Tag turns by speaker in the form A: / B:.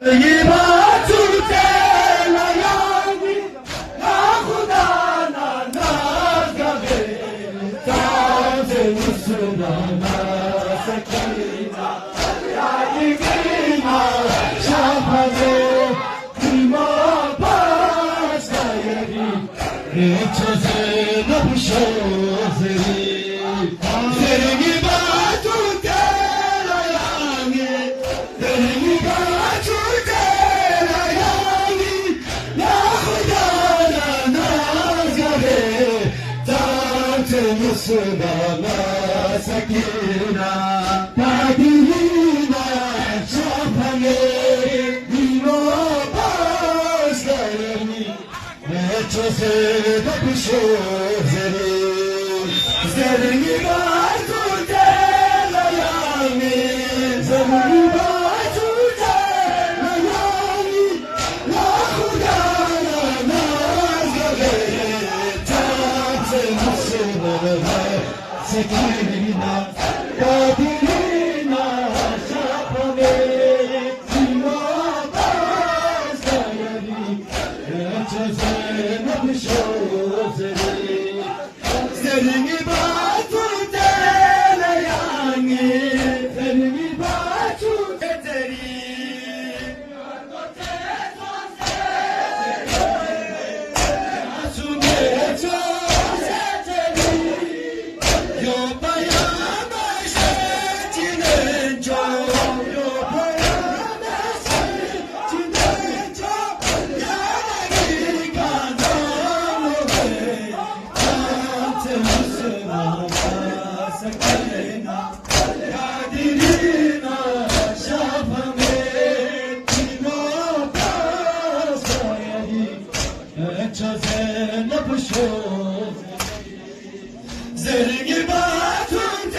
A: ये बात सुनते लगानी ना खुदा ना नाज गए ताज मुसलमाना सकीना यानी कीना शाफे कीमा पास गयरी रेचसे नबशोज़री तेरी बात सुनते लगानी तेरी बात मुसलमाना सकीना तादीना शाफे कीमा पास गयरी रेचसे नबशोज़री ज़रगी बात सुनते लगानी ज़रगी बात सुनते लगानी ना खुदा ना नाज गए ताज मुसलमाना सकीना तादीना शाफे कीमा पास गयरी रेचसे नबशोज़री ज़रगी बात सुनते लगानी ज़रगी बात सुनते तेरी सुने चोसे तेरी यो पयाम से चिने जो यो पयाम से चिने जो यानी का नाम है ताज मुसलमाना सकीना तादीना शाफे कीमा पास गयरी रेचसे नबशोज़री ज़रगी बात